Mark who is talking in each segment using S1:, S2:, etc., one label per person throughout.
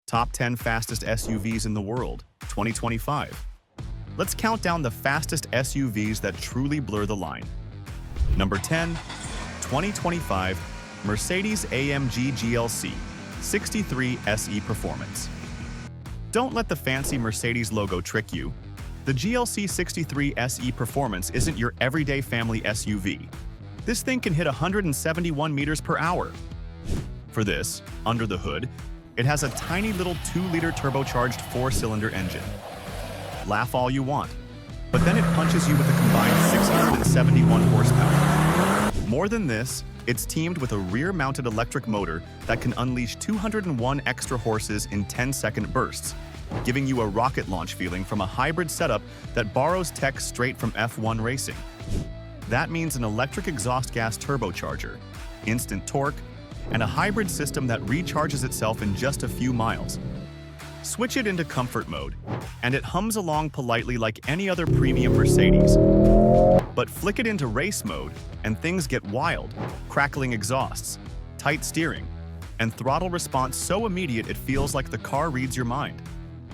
S1: Top 10 Fastest SUVs in the World, 2025. Let's count down the fastest SUVs that truly blur the line. Number 10, 2025 Mercedes-AMG GLC 63 SE Performance. Don't let the fancy Mercedes logo trick you. The GLC 63 SE Performance isn't your everyday family SUV. This thing can hit 171 meters per hour. For this, under the hood, it has a tiny little 2-liter turbocharged 4-cylinder engine. Laugh all you want, but then it punches you with a combined 671 horsepower. More than this, it's teamed with a rear-mounted electric motor that can unleash 201 extra horses in 10-second bursts, giving you a rocket launch feeling from a hybrid setup that borrows tech straight from F1 racing. That means an electric exhaust gas turbocharger, instant torque, and a hybrid system that recharges itself in just a few miles. Switch it into comfort mode, and it hums along politely like any other premium Mercedes. But flick it into race mode, and things get wild, crackling exhausts, tight steering, and throttle response so immediate it feels like the car reads your mind.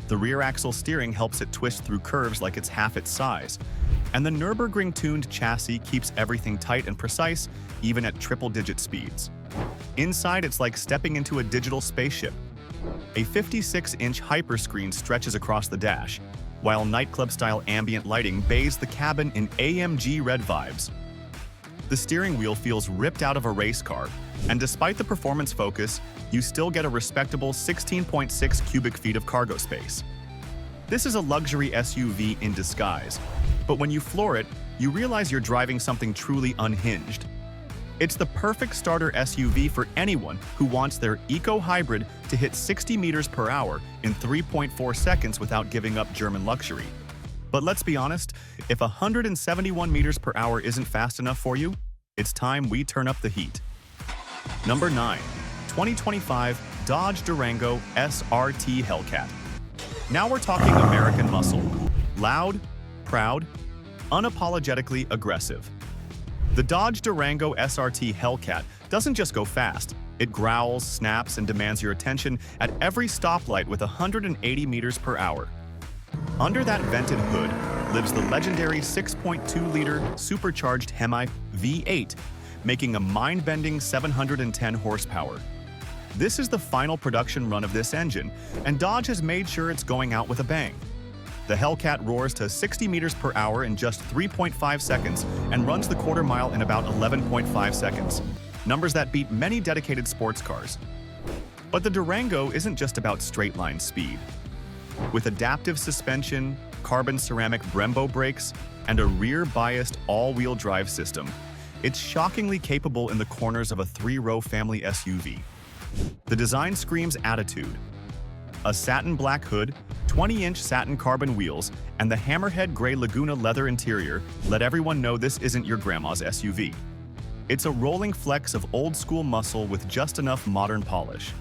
S1: The rear axle steering helps it twist through curves like it's half its size, and the Nürburgring-tuned chassis keeps everything tight and precise, even at triple-digit speeds. Inside, it's like stepping into a digital spaceship. A 56-inch hyperscreen stretches across the dash, while nightclub-style ambient lighting bathes the cabin in AMG red vibes. The steering wheel feels ripped out of a race car, and despite the performance focus, you still get a respectable 16.6 cubic feet of cargo space. This is a luxury SUV in disguise, but when you floor it, you realize you're driving something truly unhinged. It's the perfect starter SUV for anyone who wants their eco-hybrid to hit 60 meters per hour in 3.4 seconds without giving up German luxury. But let's be honest, if 171 meters per hour isn't fast enough for you, it's time we turn up the heat. Number 9, 2025 Dodge Durango SRT Hellcat. Now we're talking American muscle. Loud, proud, unapologetically aggressive. The Dodge Durango SRT Hellcat doesn't just go fast. It growls, snaps, and demands your attention at every stoplight with 180 meters per hour. Under that vented hood lives the legendary 6.2-liter supercharged Hemi V8, making a mind-bending 710 horsepower. This is the final production run of this engine, and Dodge has made sure it's going out with a bang. The Hellcat roars to 60 meters per hour in just 3.5 seconds and runs the quarter mile in about 11.5 seconds, numbers that beat many dedicated sports cars. But the Durango isn't just about straight-line speed. With adaptive suspension, carbon ceramic Brembo brakes, and a rear-biased all-wheel drive system, it's shockingly capable in the corners of a 3-row family SUV. The design screams attitude. A satin black hood, 20-inch satin carbon wheels, and the hammerhead gray Laguna leather interior let everyone know this isn't your grandma's SUV. It's a rolling flex of old-school muscle with just enough modern polish.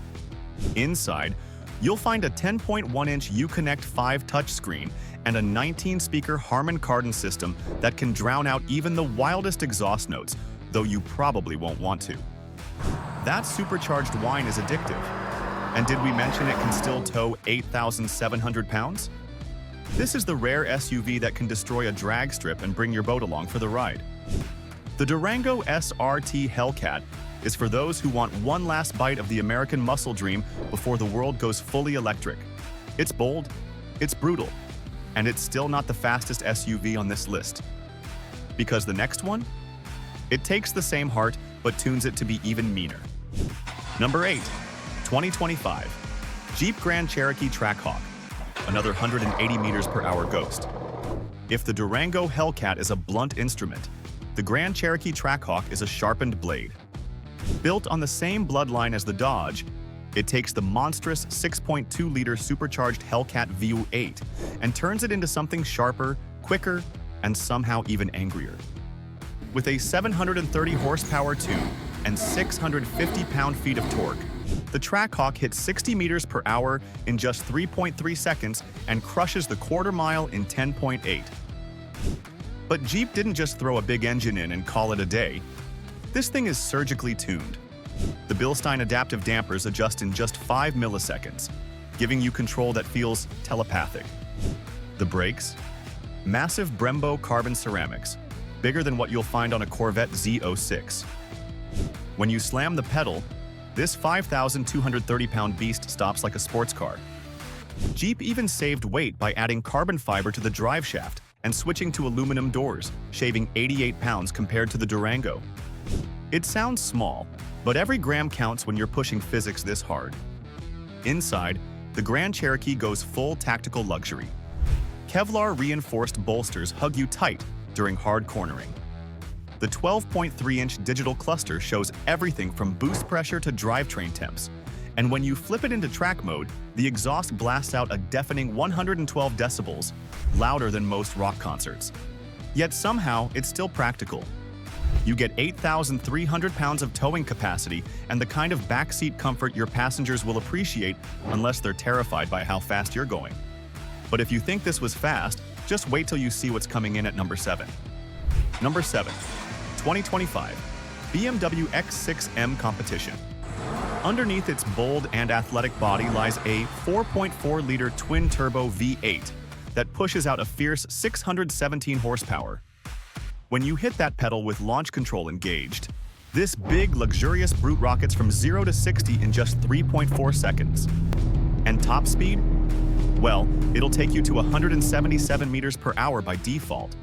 S1: Inside, you'll find a 10.1-inch Uconnect 5 touchscreen and a 19-speaker Harman Kardon system that can drown out even the wildest exhaust notes, though you probably won't want to. That supercharged whine is addictive. And did we mention it can still tow 8,700 pounds? This is the rare SUV that can destroy a drag strip and bring your boat along for the ride. The Durango SRT Hellcat is for those who want one last bite of the American muscle dream before the world goes fully electric. It's bold, it's brutal, and it's still not the fastest SUV on this list. Because the next one? It takes the same heart, but tunes it to be even meaner. Number 8. 2025 Jeep Grand Cherokee Trackhawk, another 180 meters per hour ghost. If the Durango Hellcat is a blunt instrument, the Grand Cherokee Trackhawk is a sharpened blade. Built on the same bloodline as the Dodge, it takes the monstrous 6.2-liter supercharged Hellcat V8 and turns it into something sharper, quicker, and somehow even angrier. With a 730 horsepower tube and 650 pound-feet of torque, the Trackhawk hits 60 meters per hour in just 3.3 seconds and crushes the quarter mile in 10.8. But Jeep didn't just throw a big engine in and call it a day. This thing is surgically tuned. The Bilstein adaptive dampers adjust in just 5 milliseconds. giving you control that feels telepathic. The brakes? Massive Brembo carbon ceramics, bigger than what you'll find on a Corvette Z06. When you slam the pedal, this 5,230-pound beast stops like a sports car. Jeep even saved weight by adding carbon fiber to the drive shaft and switching to aluminum doors, shaving 88 pounds compared to the Durango. It sounds small, but every gram counts when you're pushing physics this hard. Inside, the Grand Cherokee goes full tactical luxury. Kevlar-reinforced bolsters hug you tight during hard cornering. The 12.3-inch digital cluster shows everything from boost pressure to drivetrain temps. And when you flip it into track mode, the exhaust blasts out a deafening 112 decibels, louder than most rock concerts. Yet somehow, it's still practical. You get 8,300 pounds of towing capacity and the kind of backseat comfort your passengers will appreciate unless they're terrified by how fast you're going. But if you think this was fast, just wait till you see what's coming in at number 7. Number 7. 2025 BMW X6M Competition. Underneath its bold and athletic body lies a 4.4-liter twin-turbo V8 that pushes out a fierce 617 horsepower. When you hit that pedal with launch control engaged, this big, luxurious brute rockets from 0 to 60 in just 3.4 seconds. And top speed? Well, it'll take you to 177 meters per hour by default.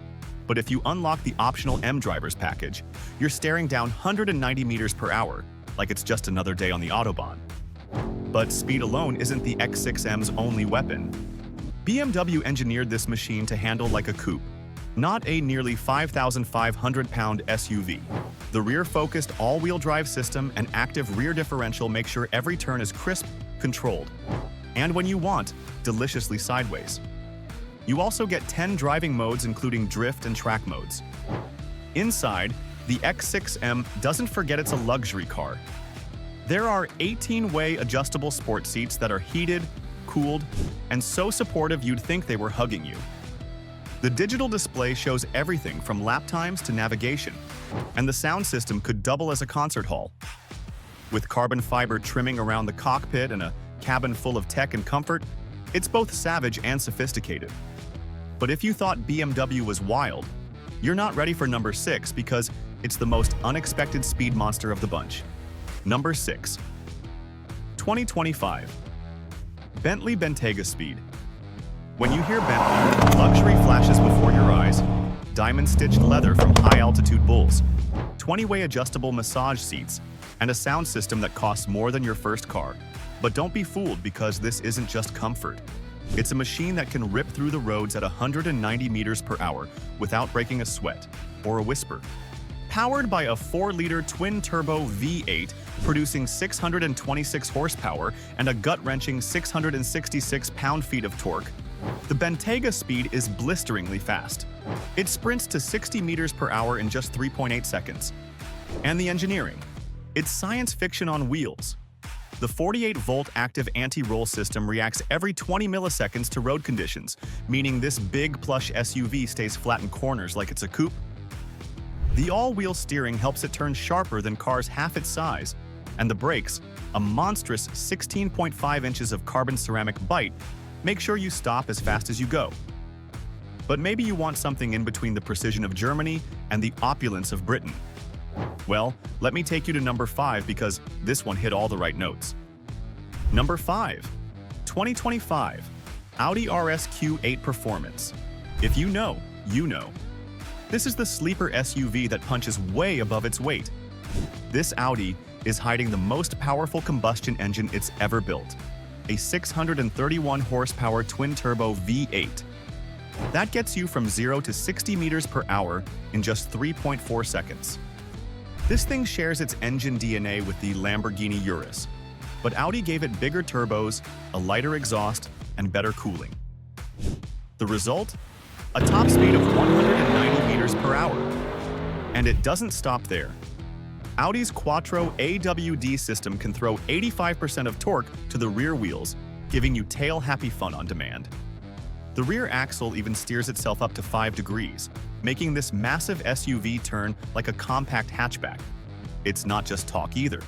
S1: But if you unlock the optional M-Drivers package, you're staring down 190 meters per hour, like it's just another day on the Autobahn. But speed alone isn't the X6M's only weapon. BMW engineered this machine to handle like a coupe, not a nearly 5,500-pound SUV. The rear-focused all-wheel drive system and active rear differential make sure every turn is crisp, controlled, and when you want, deliciously sideways. You also get 10 driving modes including drift and track modes. Inside, the X6M doesn't forget it's a luxury car. There are 18-way adjustable sport seats that are heated, cooled, and so supportive you'd think they were hugging you. The digital display shows everything from lap times to navigation, and the sound system could double as a concert hall. With carbon fiber trimming around the cockpit and a cabin full of tech and comfort, it's both savage and sophisticated. But if you thought BMW was wild, you're not ready for number 6 because it's the most unexpected speed monster of the bunch. Number 6. 2025 Bentley Bentayga Speed. When you hear Bentley, luxury flashes before your eyes, diamond-stitched leather from high-altitude bulls, 20-way adjustable massage seats, and a sound system that costs more than your first car. But don't be fooled because this isn't just comfort. It's a machine that can rip through the roads at 190 meters per hour without breaking a sweat or a whisper. Powered by a 4-liter twin-turbo V8 producing 626 horsepower and a gut-wrenching 666 pound-feet of torque, the Bentayga Speed is blisteringly fast. It sprints to 60 meters per hour in just 3.8 seconds. And the engineering? It's science fiction on wheels. The 48-volt active anti-roll system reacts every 20 milliseconds to road conditions, meaning this big plush SUV stays flat in corners like it's a coupe. The all-wheel steering helps it turn sharper than cars half its size, and the brakes, a monstrous 16.5 inches of carbon ceramic bite, make sure you stop as fast as you go. But maybe you want something in between the precision of Germany and the opulence of Britain. Well, let me take you to number 5 because this one hit all the right notes. Number 5. 2025 Audi RS-Q8 Performance. If you know, you know. This is the sleeper SUV that punches way above its weight. This Audi is hiding the most powerful combustion engine it's ever built, a 631 horsepower twin-turbo V8. That gets you from 0 to 60 meters per hour in just 3.4 seconds. This thing shares its engine DNA with the Lamborghini Urus, but Audi gave it bigger turbos, a lighter exhaust, and better cooling. The result? A top speed of 190 meters per hour. And it doesn't stop there. Audi's Quattro AWD system can throw 85% of torque to the rear wheels, giving you tail-happy fun on demand. The rear axle even steers itself up to 5 degrees, making this massive SUV turn like a compact hatchback. It's not just talk either.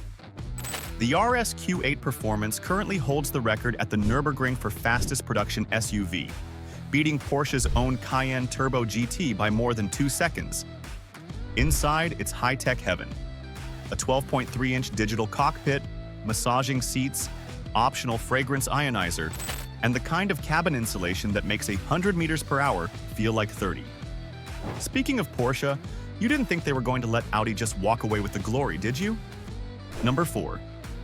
S1: The RSQ8 Performance currently holds the record at the Nürburgring for fastest production SUV, beating Porsche's own Cayenne Turbo GT by more than 2 seconds. Inside, it's high-tech heaven. A 12.3-inch digital cockpit, massaging seats, optional fragrance ionizer, and the kind of cabin insulation that makes 100 meters per hour feel like 30. Speaking of Porsche, you didn't think they were going to let Audi just walk away with the glory, did you? Number 4.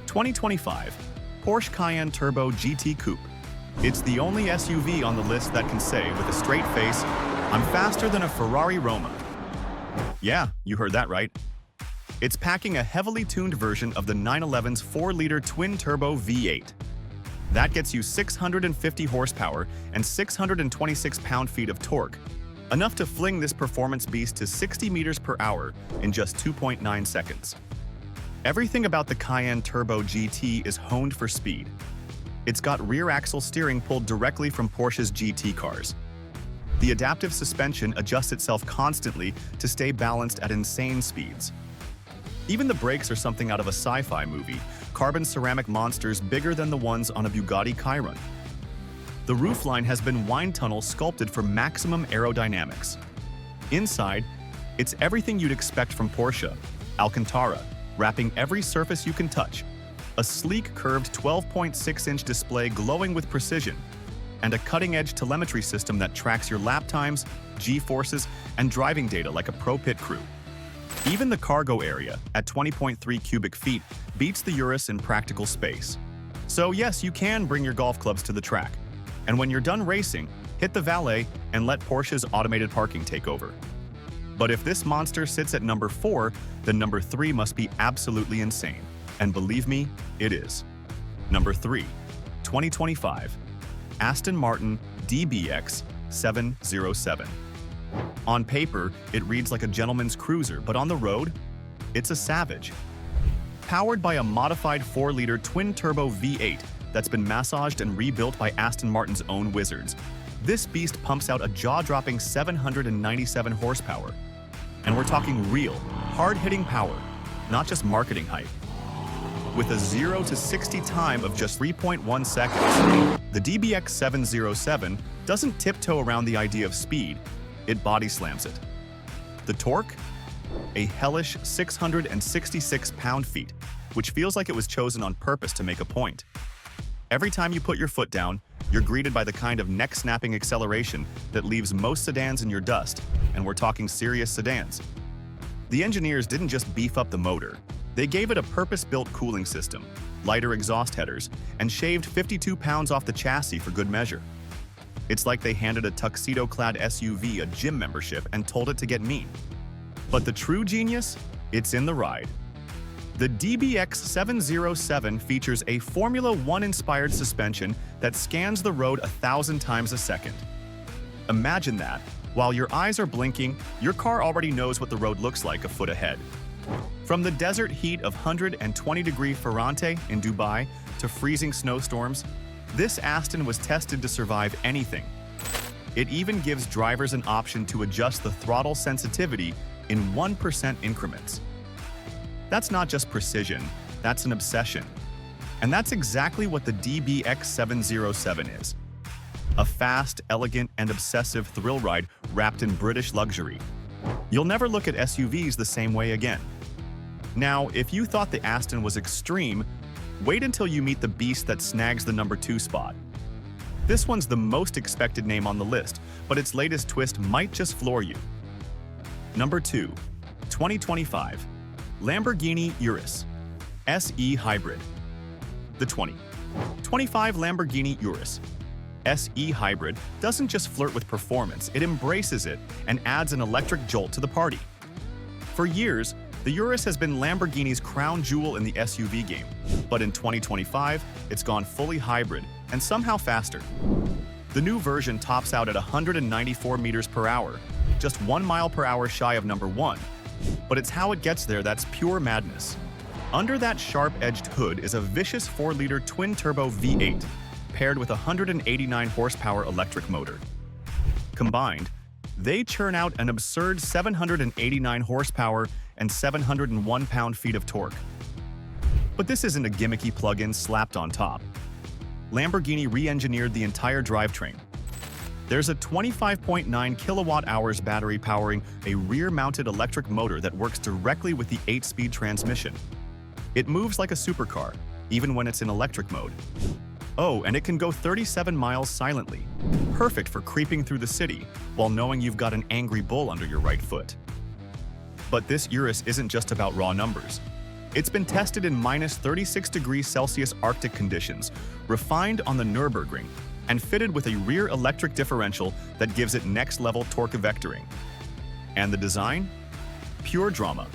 S1: 2025 Porsche Cayenne Turbo GT Coupe. It's the only SUV on the list that can say with a straight face, "I'm faster than a Ferrari Roma." Yeah, you heard that right. It's packing a heavily tuned version of the 911's 4-liter twin-turbo V8. That gets you 650 horsepower and 626 pound-feet of torque, enough to fling this performance beast to 60 meters per hour in just 2.9 seconds. Everything about the Cayenne Turbo GT is honed for speed. It's got rear-axle steering pulled directly from Porsche's GT cars. The adaptive suspension adjusts itself constantly to stay balanced at insane speeds. Even the brakes are something out of a sci-fi movie, carbon ceramic monsters bigger than the ones on a Bugatti Chiron. The roofline has been wind tunnel sculpted for maximum aerodynamics. Inside, it's everything you'd expect from Porsche: Alcantara, wrapping every surface you can touch, a sleek curved 12.6-inch display glowing with precision, and a cutting-edge telemetry system that tracks your lap times, G-forces, and driving data like a pro pit crew. Even the cargo area, at 20.3 cubic feet, beats the Urus in practical space. So yes, you can bring your golf clubs to the track. And when you're done racing, hit the valet and let Porsche's automated parking take over. But if this monster sits at number 4, then number 3 must be absolutely insane. And believe me, it is. Number 3. 2025 Aston Martin DBX 707. On paper, it reads like a gentleman's cruiser, but on the road, it's a savage. Powered by a modified 4-liter twin-turbo V8 that's been massaged and rebuilt by Aston Martin's own wizards, this beast pumps out a jaw-dropping 797 horsepower. And we're talking real, hard-hitting power, not just marketing hype. With a 0 to 60 time of just 3.1 seconds, the DBX 707 doesn't tiptoe around the idea of speed, it body slams it. The torque? A hellish 666 pound-feet, which feels like it was chosen on purpose to make a point. Every time you put your foot down, you're greeted by the kind of neck-snapping acceleration that leaves most sedans in your dust, and we're talking serious sedans. The engineers didn't just beef up the motor, they gave it a purpose-built cooling system, lighter exhaust headers, and shaved 52 pounds off the chassis for good measure. It's like they handed a tuxedo-clad SUV a gym membership and told it to get mean. But the true genius? It's in the ride. The DBX 707 features a Formula One-inspired suspension that scans the road 1,000 times a second. Imagine that. While your eyes are blinking, your car already knows what the road looks like a foot ahead. From the desert heat of 120-degree Ferrante in Dubai to freezing snowstorms, this Aston was tested to survive anything. It even gives drivers an option to adjust the throttle sensitivity in 1% increments. That's not just precision, that's an obsession. And that's exactly what the DBX 707 is. A fast, elegant, and obsessive thrill ride wrapped in British luxury. You'll never look at SUVs the same way again. Now, if you thought the Aston was extreme, wait until you meet the beast that snags the number 2 spot. This one's the most expected name on the list, but its latest twist might just floor you. Number 2. 2025 Lamborghini Urus SE Hybrid. The 2025 Lamborghini Urus SE Hybrid doesn't just flirt with performance, it embraces it and adds an electric jolt to the party. For years, the Urus has been Lamborghini's crown jewel in the SUV game, but in 2025, it's gone fully hybrid and somehow faster. The new version tops out at 194 meters per hour, just 1 mile per hour shy of number 1, but it's how it gets there that's pure madness. Under that sharp-edged hood is a vicious 4-liter twin-turbo V8, paired with a 189 horsepower electric motor. Combined, they churn out an absurd 789 horsepower and 701 pound-feet of torque. But this isn't a gimmicky plug-in slapped on top. Lamborghini re-engineered the entire drivetrain. There's a 25.9 kilowatt-hours battery powering a rear-mounted electric motor that works directly with the 8-speed transmission. It moves like a supercar, even when it's in electric mode. Oh, and it can go 37 miles silently. Perfect for creeping through the city while knowing you've got an angry bull under your right foot. But this Urus isn't just about raw numbers. It's been tested in minus 36 degrees Celsius Arctic conditions, refined on the Nürburgring, and fitted with a rear electric differential that gives it next-level torque vectoring. And the design? Pure drama.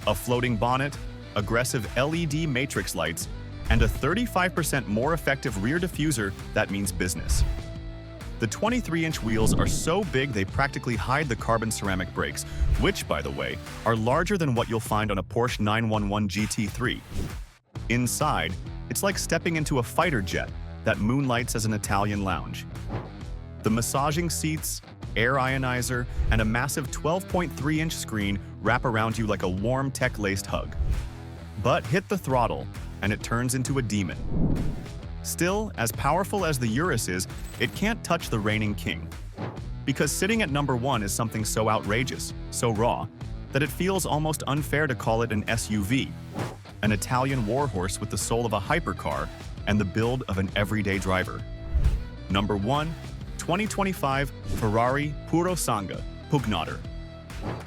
S1: A floating bonnet, aggressive LED matrix lights, and a 35% more effective rear diffuser that means business. The 23-inch wheels are so big they practically hide the carbon ceramic brakes, which, by the way, are larger than what you'll find on a Porsche 911 GT3. Inside, it's like stepping into a fighter jet that moonlights as an Italian lounge. The massaging seats, air ionizer, and a massive 12.3-inch screen wrap around you like a warm tech-laced hug. But hit the throttle, and it turns into a demon. Still, as powerful as the Urus is, it can't touch the reigning king. Because sitting at number 1 is something so outrageous, so raw, that it feels almost unfair to call it an SUV, an Italian warhorse with the soul of a hypercar and the build of an everyday driver. Number 1, 2025 Ferrari Puro Sangue Pugnator.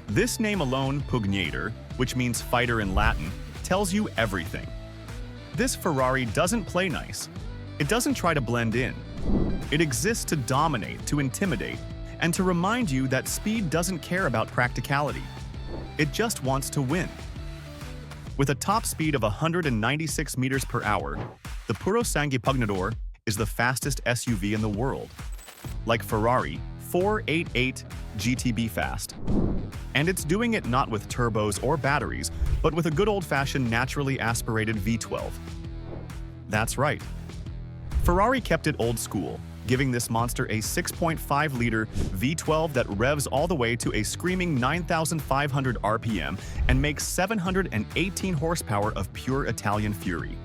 S1: This name alone, Pugnator, which means fighter in Latin, tells you everything. This Ferrari doesn't play nice. It doesn't try to blend in. It exists to dominate, to intimidate, and to remind you that speed doesn't care about practicality. It just wants to win. With a top speed of 196 meters per hour, the Puro Sangue Pugnator is the fastest SUV in the world. Like Ferrari, 488 GTB fast. And it's doing it not with turbos or batteries, but with a good old-fashioned naturally aspirated V12. That's right. Ferrari kept it old school, giving this monster a 6.5-liter V12 that revs all the way to a screaming 9,500 RPM and makes 718 horsepower of pure Italian fury.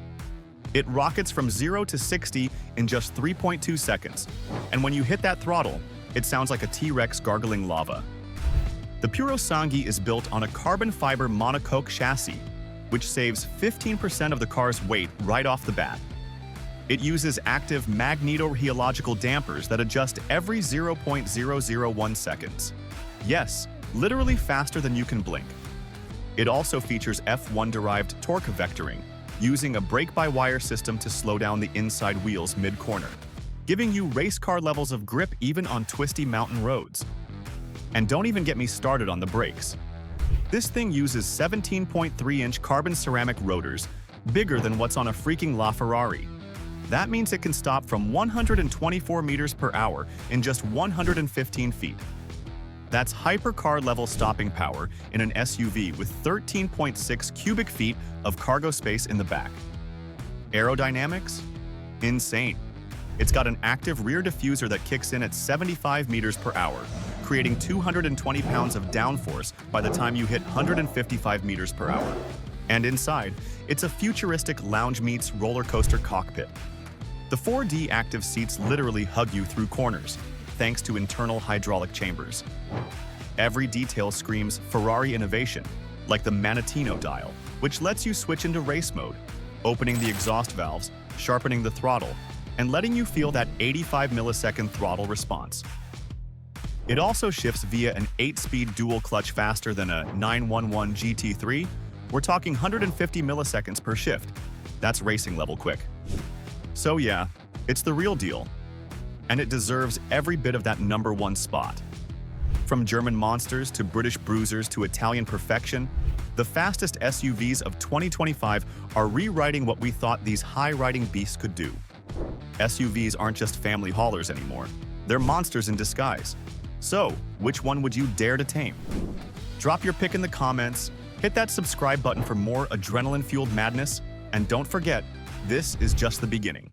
S1: It rockets from 0 to 60 in just 3.2 seconds, and when you hit that throttle, it sounds like a T-Rex gargling lava. The Puro Sangue is built on a carbon fiber monocoque chassis, which saves 15% of the car's weight right off the bat. It uses active magnetorheological dampers that adjust every 0.001 seconds. Yes, literally faster than you can blink. It also features F1-derived torque vectoring, using a brake-by-wire system to slow down the inside wheels mid-corner, giving you race car levels of grip even on twisty mountain roads. And don't even get me started on the brakes. This thing uses 17.3-inch carbon ceramic rotors, bigger than what's on a freaking LaFerrari. That means it can stop from 124 meters per hour in just 115 feet. That's hypercar-level stopping power in an SUV with 13.6 cubic feet of cargo space in the back. Aerodynamics? Insane. It's got an active rear diffuser that kicks in at 75 meters per hour, creating 220 pounds of downforce by the time you hit 155 meters per hour. And inside, it's a futuristic lounge meets roller coaster cockpit. The 4D active seats literally hug you through corners, thanks to internal hydraulic chambers. Every detail screams Ferrari innovation, like the Manettino dial, which lets you switch into race mode, opening the exhaust valves, sharpening the throttle, and letting you feel that 85-millisecond throttle response. It also shifts via an 8-speed dual clutch faster than a 911 GT3. We're talking 150 milliseconds per shift. That's racing level quick. So yeah, it's the real deal. And it deserves every bit of that number 1 spot. From German monsters to British bruisers to Italian perfection, the fastest SUVs of 2025 are rewriting what we thought these high-riding beasts could do. SUVs aren't just family haulers anymore. They're monsters in disguise. So, which one would you dare to tame? Drop your pick in the comments, hit that subscribe button for more adrenaline-fueled madness, and don't forget, this is just the beginning.